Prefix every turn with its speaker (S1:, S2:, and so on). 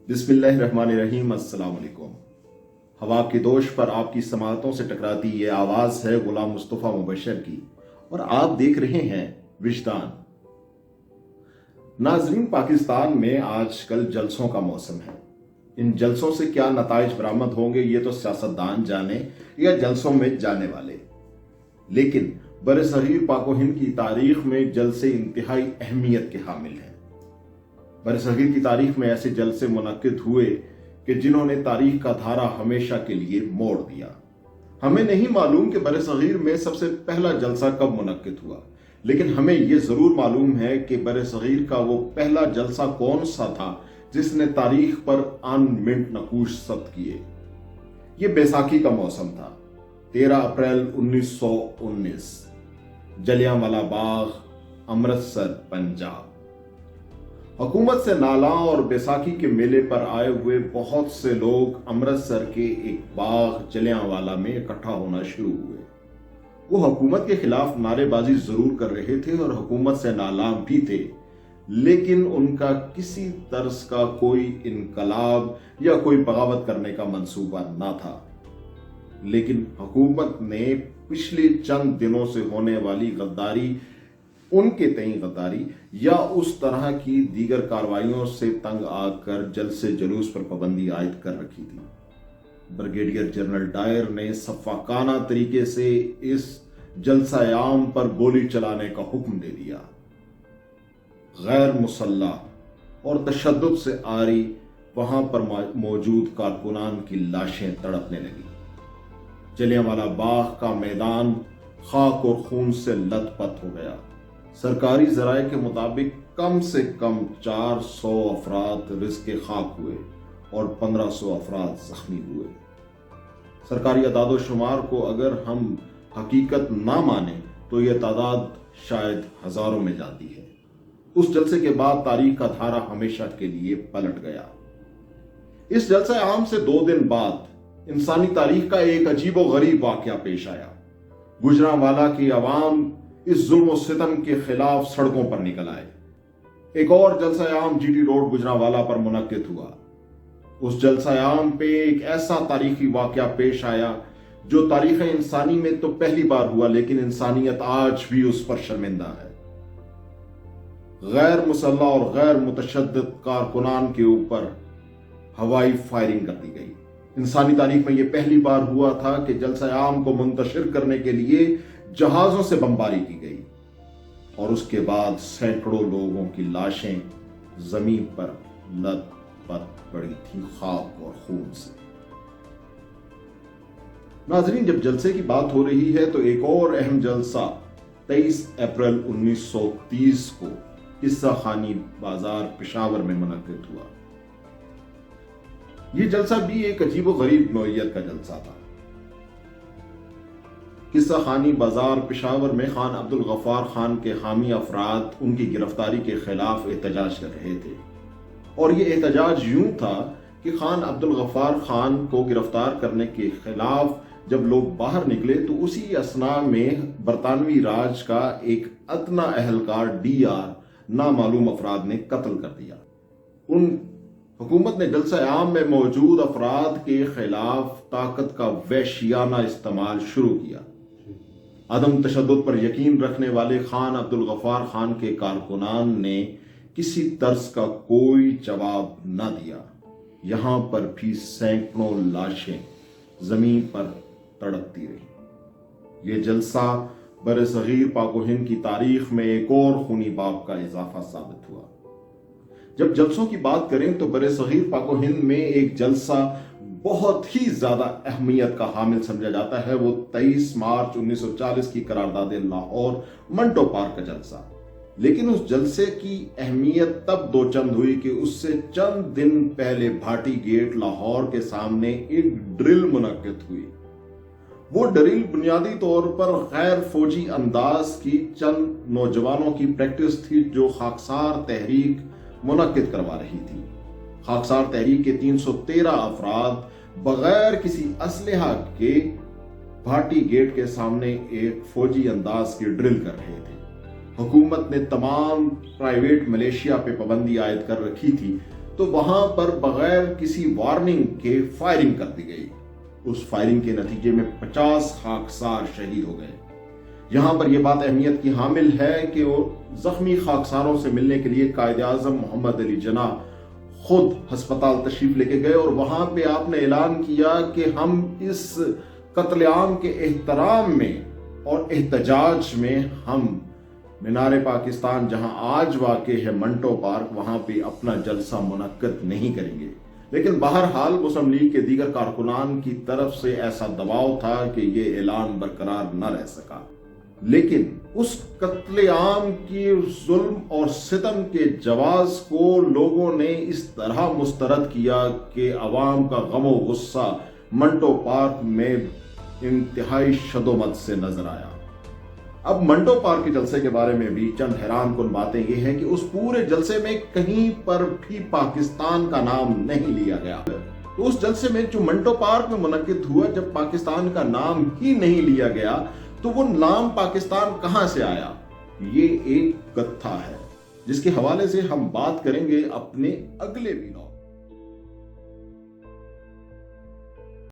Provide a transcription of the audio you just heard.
S1: बिस्मिल्लाहिर्रहमानिर्रहीम। अस्सलाम वालेकुम। हवा की दोष पर आपकी समातों से टकराती ये आवाज है गुलाम मुस्तफ़ा मुबशर की, और आप देख रहे हैं विजदान। नाजरीन, पाकिस्तान में आजकल जलसों का मौसम है। इन जलसों से क्या नताइज बरामद होंगे ये तो सियासतदान जाने या जलसों में जाने वाले, लेकिन बरसगीर पाक व हिंद की तारीख में जलसे इंतहाई अहमियत के हामिल हैं। बरसगीर की तारीख में ऐसे जलसे मुनक्किद हुए कि जिन्होंने तारीख का धारा हमेशा के लिए मोड़ दिया। हमें नहीं मालूम कि बरसगीर में सबसे पहला जलसा कब मुनक्किद हुआ, लेकिन हमें यह जरूर मालूम है कि बरसगीर का वो पहला जलसा कौन सा था जिसने तारीख पर अनमिंट नकूश सद किए। ये बैसाखी का मौसम था। 13 अप्रैल 1919, जलियांवाला बाग, अमृतसर, पंजाब। हुकूमत से नाला और बैसाखी के मेले पर आए हुए बहुत से लोग अमृतसर के एक बाग जलियांवाला में इकट्ठा होना शुरू हुए। वो हुकूमत के खिलाफ नारेबाजी जरूर कर रहे थे और हुकूमत से नालाम भी थे, लेकिन उनका किसी तर्ज का कोई इनकलाब या कोई बगावत करने का मंसूबा न था। लेकिन हुकूमत ने पिछले चंद दिनों से होने वाली गद्दारी, उनके तई गद्दारी या उस तरह की दीगर कार्रवाइयों से तंग आकर जलसे जुलूस पर पाबंदी आयद कर रखी थी। ब्रिगेडियर जनरल डायर ने सफाकाना तरीके से इस जलसा आम पर गोली चलाने का हुक्म दे दिया। गैर मुसल्लह और तशद्दुद से आरी वहां पर मौजूद कारकुनान की लाशें तड़पने लगी। जलियांवाला बाग का मैदान खाक और खून से लथपथ हो गया। सरकारी जराये के मुताबिक कम से कम 400 अफराद रिज़्क़े खाक हुए और 1500 अफराद जख्मी हुए। सरकारी अदाद शुमार को अगर हम हकीकत ना माने तो यह तादाद शायद हजारों में जाती है। उस जलसे के बाद तारीख का धारा हमेशा के लिए पलट गया। इस जलसा आम से 2 दिन बाद इंसानी तारीख का एक अजीबो गरीब वाकया पेश आया। गुजरांवाला की आवाम इस जुल्म सितम के खिलाफ सड़कों पर निकल आए। एक और जलसा आम जीटी रोड गुजरांवाला पर मुनक्किद हुआ। उस जलसा आम पे एक ऐसा तारीखी वाकया पेश आया जो तारीख इंसानी में तो पहली बार हुआ, लेकिन इंसानियत आज भी उस पर शर्मिंदा है। गैर मुसल्लह और गैर मुतशद्दिद कारकुनान के ऊपर हवाई फायरिंग कर दी गई। इंसानी तारीख में यह पहली बार हुआ था कि जलसा आम को मुंतशिर करने के लिए जहाजों से बमबारी की गई, और उसके बाद सैकड़ों लोगों की लाशें जमीन पर लथपथ पड़ी थी खाक और खून से। नाजरीन, जब जलसे की बात हो रही है तो एक और अहम जलसा 23 अप्रैल 1930 को किस्सा खानी बाजार पेशावर में मुनक्किद हुआ। यह जलसा भी एक अजीबो गरीब नौइयत का जलसा था। किस्सा खानी बाजार पेशावर में खान अब्दुल गफ्फार खान के हामी अफराद उनकी गिरफ्तारी के खिलाफ एहतजाज कर रहे थे, और ये एहतजाज यूं था कि खान अब्दुल गफ्फार खान को गिरफ्तार करने के खिलाफ जब लोग बाहर निकले तो उसी असना में बरतानवी राज का एक अदना अहलकार DR नामालूम अफराद ने कत्ल कर दिया। हुकूमत ने जलसा आम में मौजूद अफराद के खिलाफ ताकत का वहशियाना इस्तेमाल शुरू किया। अदम तशद्दुद पर यकीन रखने वाले खान अब्दुल गफ्फार खान के कारकुनान ने किसी तर्ज का कोई जवाब न दिया। यहां पर भी सैकड़ों लाशें जमीन पर तड़पती रही। यह जलसा बरसगीर पाक व हिंद की तारीख में एक और खूनी बाब का इजाफा साबित हुआ। जब जलसों की बात करें तो बरसगीर पाक व हिंद में एक जलसा बहुत ही ज्यादा अहमियत का हामिल समझा जाता है। वो 23 मार्च 1940 की करारदाद लाहौर मंटो पार्क का जलसा। लेकिन उस जलसे की अहमियत तब दो चंद हुई कि उससे चंद दिन पहले भाटी गेट लाहौर के सामने एक ड्रिल मुनक्किद हुई। वो ड्रिल बुनियादी तौर पर गैर फौजी अंदाज की चंद नौजवानों की प्रैक्टिस थी जो खाकसार तहरीक मुनक्किद करवा रही थी। खाकसार तहरीक के 313 अफराद बगैर किसी असलहा के भाटी गेट के सामने एक फौजी अंदाज की ड्रिल कर रहे थे। हुकूमत ने तमाम प्राइवेट मलेशिया पे पाबंदी आयद कर रखी थी, तो वहां पर बगैर किसी वार्निंग के फायरिंग कर दी गई। उस फायरिंग के नतीजे में 50 खाकसार शहीद हो गए। यहां पर यह बात अहमियत की हामिल है कि वो जख्मी खाकसारों से मिलने के लिए कायदे आजम मोहम्मद अली जिन्ना खुद अस्पताल तशरीफ लेके गए और वहां पे आपने ऐलान किया कि हम इस कत्लेआम के एहतराम में और एहतजाज में हम मीनार पाकिस्तान जहां आज वाक़ है मंटो पार्क, वहां पे अपना जलसा मुनक्कद नहीं करेंगे। लेकिन बहरहाल मुस्लिम लीग के दीगर कारकुनान की तरफ से ऐसा दबाव था कि ये ऐलान बरकरार न रह सका। लेकिन उस कत्लेआम की जुल्म और सितम के जवाज को लोगों ने इस तरह मुस्तरद किया कि अवाम का गम व गुस्सा मंटो पार्क में इंतहाई शदोमत से नजर आया। अब मंटो पार्क के जलसे के बारे में भी चंद हैरान कुन बातें ये हैं कि उस पूरे जलसे में कहीं पर भी पाकिस्तान का नाम नहीं लिया गया। तो उस जलसे में जो मंटो पार्क में मुनक्किद हुआ, जब पाकिस्तान का नाम ही नहीं लिया गया, तो वो नाम पाकिस्तान कहां से आया, ये एक कथा है जिसके हवाले से हम बात करेंगे अपने अगले वीडियो।